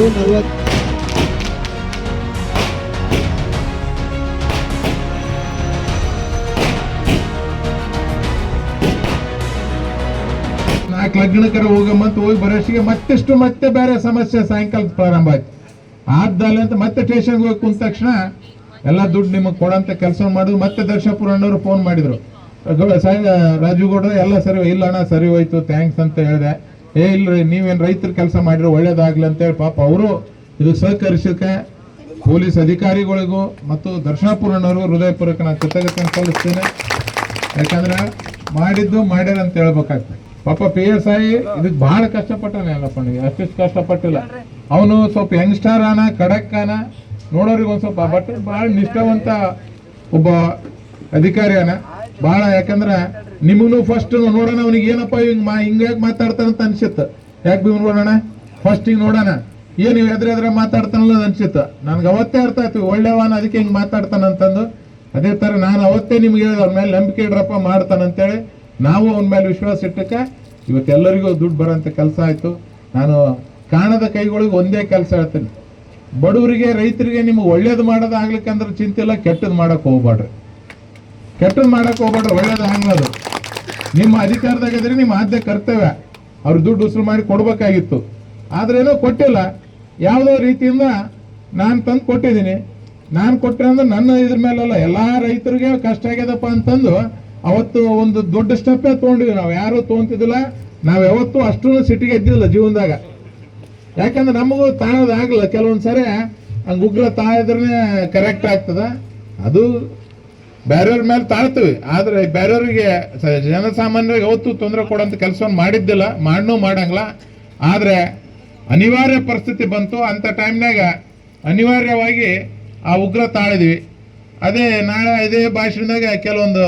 ನಾಲ್ಕು ಲಗ್ನಕರ ಹೋಗಮ್ಮಂತ ಹೋಗಿ ಬರೋಷ್ಟಿಗೆ ಮತ್ತೆ ಬೇರೆ ಸಮಸ್ಯೆ ಸಾಯಂಕಾಲ ಪ್ರಾರಂಭ ಆಯ್ತು. ಆದ್ದಲ್ಲ ಅಂತ ಮತ್ತೆ ಸ್ಟೇಷನ್ಗೆ ಹೋಗಿ ಕುಂತ ತಕ್ಷಣ ಎಲ್ಲ ದುಡ್ಡು ನಿಮಗೆ ಕೊಡಂತ ಕೆಲಸ ಮಾಡಿದ್ರು. ಮತ್ತೆ ದರ್ಶನಪುರ ಅಣ್ಣವರು ಫೋನ್ ಮಾಡಿದ್ರು, ರಾಜು ಗೌಡ್ರ ಎಲ್ಲ ಸರಿ ಇಲ್ಲ ಅಣ್ಣ ಸರಿ ಹೋಯ್ತು ಥ್ಯಾಂಕ್ಸ್ ಅಂತ ಹೇಳಿದೆ. ಇಲ್ರಿ ನೀವೇನು ರೈತರ ಕೆಲಸ ಮಾಡಿರೋ ಒಳ್ಳೇದಾಗ್ಲಿ ಅಂತೇಳಿ ಪಾಪ ಅವರು ಇದಕ್ಕೆ ಸಹಕರಿಸಕ್ಕೆ ಪೊಲೀಸ್ ಅಧಿಕಾರಿಗಳಿಗೂ ಮತ್ತು ದರ್ಶನಪುರ ಅಣ್ಣವ್ರಿಗೂ ಹೃದಯಪೂರ್ವಕ ನಾನು ಕೃತಜ್ಞತೆ ಸಲ್ಲಿಸ್ತೇನೆ. ಯಾಕಂದ್ರೆ ಮಾಡಿದ್ದು ಮಾಡ್ಯಾರ ಅಂತ ಹೇಳ್ಬೇಕಾಗ್ತದೆ. ಪಾಪ PSI ಇದಕ್ಕೆ ಬಹಳ ಕಷ್ಟಪಟ್ಟಾನೆ ಅಲ್ಲಪ್ಪ, ಅಷ್ಟಿಷ್ಟು ಕಷ್ಟಪಟ್ಟಿಲ್ಲ. ಅವನು ಸ್ವಲ್ಪ ಯಂಗ್ಸ್ಟರ್ ಅನ ಖಡಕ್ ಅನ ನೋಡೋರಿಗೆ ಒಂದ್ ಸ್ವಲ್ಪ ಬಟ್ ಬಹಳ ನಿಷ್ಠಾವಂತ ಒಬ್ಬ ಅಧಿಕಾರಿ ಅನ ಬಹಳ. ಯಾಕಂದ್ರೆ ನಿಮಗೂ ಫಸ್ಟ್ ನೋಡೋಣ ಅವನಿಗೆ ಏನಪ್ಪ ಹಿಂಗಾಗಿ ಮಾತಾಡ್ತಾನಂತ ಅನ್ಸಿತ್ತು. ಯಾಕೆ ಭೀಮ್ ನೋಡೋಣ ಫಸ್ಟ್ ಹಿಂಗ್ ನೋಡೋಣ ಏನು ಎದ್ರ ಮಾತಾಡ್ತಾನಲ್ಲ ಅನ್ಸಿತ್ತು. ನನ್ಗೆ ಅವತ್ತೇ ಅರ್ಥ ಆಯ್ತು ಒಳ್ಳೆವನ ಅದಕ್ಕೆ ಹಿಂಗ್ ಮಾತಾಡ್ತಾನಂತಂದು. ಅದೇ ತರ ನಾನು ಅವತ್ತೇ ನಿಮ್ಗೆ ಹೇಳಿದೆ ಅವ್ರ ಮೇಲೆ ನಂಬಿಕೆ ಇಡ್ರಪ್ಪ ಮಾಡ್ತಾನಂತೇಳಿ. ನಾವು ಅವನ ಮೇಲೆ ವಿಶ್ವಾಸ ಇಟ್ಟಕ್ಕೆ ಇವತ್ತೆಲ್ಲರಿಗೂ ದುಡ್ಡು ಬರೋಂಥ ಕೆಲಸ ಆಯ್ತು. ನಾನು ಕಾಣದ ಕೈಗಳಿಗೆ ಒಂದೇ ಕೆಲಸ ಹೇಳ್ತೀನಿ, ಬಡವರಿಗೆ ರೈತರಿಗೆ ನಿಮ್ಗೆ ಒಳ್ಳೇದು ಮಾಡೋದು ಆಗ್ಲಿಕ್ಕಂದ್ರೆ ಚಿಂತೆ ಇಲ್ಲ, ಕೆಟ್ಟದ್ದು ಮಾಡಕ್ ಹೋಗ್ಬೇಡ್ರಿ. ಕೆಟ್ಟದ್ದು ಮಾಡಕ್ ಹೋಗ್ಬೇಡ್ರಿ, ಒಳ್ಳೇದು ಆಗ್ಲದು. ನಿಮ್ಮ ಅಧಿಕಾರದಾಗಿದ್ರೆ ನಿಮ್ಮ ಆದ್ಯ ಕರ್ತವ್ಯ ಅವ್ರು ದುಡ್ಡು ಉಸುರು ಮಾಡಿ ಕೊಡ್ಬೇಕಾಗಿತ್ತು. ಆದ್ರೇನೋ ಕೊಟ್ಟಿಲ್ಲ. ಯಾವುದೋ ರೀತಿಯಿಂದ ನಾನು ತಂದು ಕೊಟ್ಟಿದ್ದೀನಿ. ನಾನು ಕೊಟ್ಟರೆ ಅಂದ್ರೆ ನನ್ನ ಇದ್ರ ಮೇಲೆಲ್ಲ ಎಲ್ಲಾ ರೈತರಿಗೆ ಕಷ್ಟ ಆಗ್ಯದಪ್ಪ ಅಂತಂದು ಅವತ್ತು ಒಂದು ದೊಡ್ಡ ಸ್ಟೆಪ್ಪೇ ತೊಗೊಂಡಿದ್ವಿ. ನಾವು ಯಾರು ತೊಗೊಂತಿದ್ದಿಲ್ಲ. ನಾವ್ ಯಾವತ್ತೂ ಅಷ್ಟು ಸಿಟಿಗೆ ಎದ್ದಿಲ್ಲ ಜೀವನದಾಗ. ಯಾಕಂದ್ರೆ ನಮಗೂ ತಾಳೋದಾಗಲ್ಲ. ಕೆಲವೊಂದ್ಸರಿ ಹಂಗ ಉಗ್ರ ತಾಳಿದ್ರೆ ಕರೆಕ್ಟ್ ಆಗ್ತದ. ಅದು ಬೇರೆಯವ್ರ ಮೇಲೆ ತಾಳ್ತೀವಿ. ಆದ್ರೆ ಬೇರೆಯವ್ರಿಗೆ ಜನಸಾಮಾನ್ಯರಿಗೆ ಯಾವತ್ತೂ ತೊಂದರೆ ಕೊಡೋಂಥ ಕೆಲಸವನ್ನು ಮಾಡಿದ್ದಿಲ್ಲ, ಮಾಡಂಗಿಲ್ಲ. ಆದ್ರೆ ಅನಿವಾರ್ಯ ಪರಿಸ್ಥಿತಿ ಬಂತು. ಅಂತ ಟೈಮ್ನಾಗ ಅನಿವಾರ್ಯವಾಗಿ ಆ ಉಗ್ರ ತಾಳಿದ್ವಿ. ಅದೇ ನಾಳೆ ಇದೇ ಭಾಷಣದಾಗ ಕೆಲವೊಂದು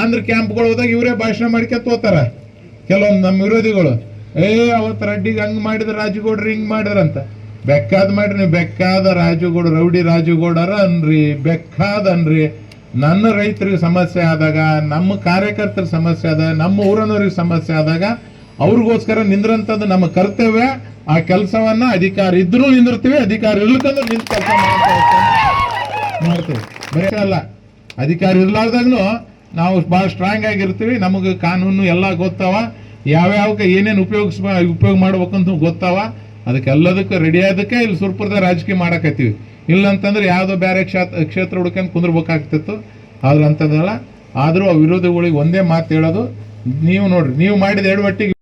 ಆಂಧ್ರ ಕ್ಯಾಂಪ್ಗಳು ಹೋದಾಗ ಇವರೇ ಭಾಷಣ ಮಾಡ್ಕೊತ ಹೋಗ್ತಾರ ಕೆಲವೊಂದು ನಮ್ಮ ವಿರೋಧಿಗಳು. ಅವತ್ತು ರೆಡ್ಡಿಗೆ ಹಂಗ್ ಮಾಡಿದ್ರ ರಾಜುಗೌಡ್ರು ಹಿಂಗ್ ಮಾಡಿದ್ರಂತ. ಬೆಕ್ಕಾದ ಮಾಡ್ರಿ ನೀವು, ಬೆಕ್ಕಾದ ರಾಜುಗೌಡ ರೌಡಿ ರಾಜುಗೌಡರ ಅನ್ರಿ, ಬೆಕ್ಕಾದನ್ರಿ. ನನ್ನ ರೈತರಿಗೆ ಸಮಸ್ಯೆ ಆದಾಗ, ನಮ್ಮ ಕಾರ್ಯಕರ್ತರ ಸಮಸ್ಯೆ ಆದಾಗ, ನಮ್ಮ ಊರನವ್ರಿಗೆ ಸಮಸ್ಯೆ ಆದಾಗ ಅವ್ರಿಗೋಸ್ಕರ ನಿಂದ್ರಂಥದ್ದು ನಮ್ಮ ಕರ್ತವ್ಯ. ಆ ಕೆಲಸವನ್ನ ಅಧಿಕಾರ ಇದ್ರೂ ನಿಂದಿರ್ತೀವಿ, ಅಧಿಕಾರ ಇರ್ಲಿಕ್ಕಂದ್ರೆ ನಿಂತ ಕೆಲಸ ಮಾಡ್ತೀವಿ. ಬರೀ ಅಲ್ಲ, ಅಧಿಕಾರ ಇರ್ಲಾರ್ದಾಗ್ನು ನಾವು ಭಾಳ ಸ್ಟ್ರಾಂಗ್ ಆಗಿರ್ತೀವಿ. ನಮಗೆ ಕಾನೂನು ಎಲ್ಲ ಗೊತ್ತಾವ, ಯಾವ್ಯಾವಕ್ಕೆ ಏನೇನು ಉಪಯೋಗ ಮಾಡ್ಬೇಕಂತ ಗೊತ್ತಾವ. ಅದಕ್ಕೆಲ್ಲದಕ್ಕೆ ರೆಡಿ ಆದಕ್ಕೆ ಇಲ್ಲಿ ಸುರ್ಪುರದ ರಾಜಕೀಯ ಮಾಡಕತ್ತೀವಿ. ಇಲ್ಲಂತಂದ್ರೆ ಯಾವುದೋ ಬೇರೆ ಕ್ಷೇತ್ರ ಹುಡ್ಕೊಂಡು ಕುಂದ್ರಬೇಕಾಗ್ತಿತ್ತು. ಆದ್ರೆ ಅಂಥದ್ದಲ್ಲ. ಆದರೂ ಆ ವಿರೋಧಿಗಳಿಗೆ ಒಂದೇ ಮಾತು ಹೇಳೋದು, ನೀವು ನೋಡ್ರಿ, ನೀವು ಮಾಡಿದ ಎಡವಟ್ಟಿಗೆ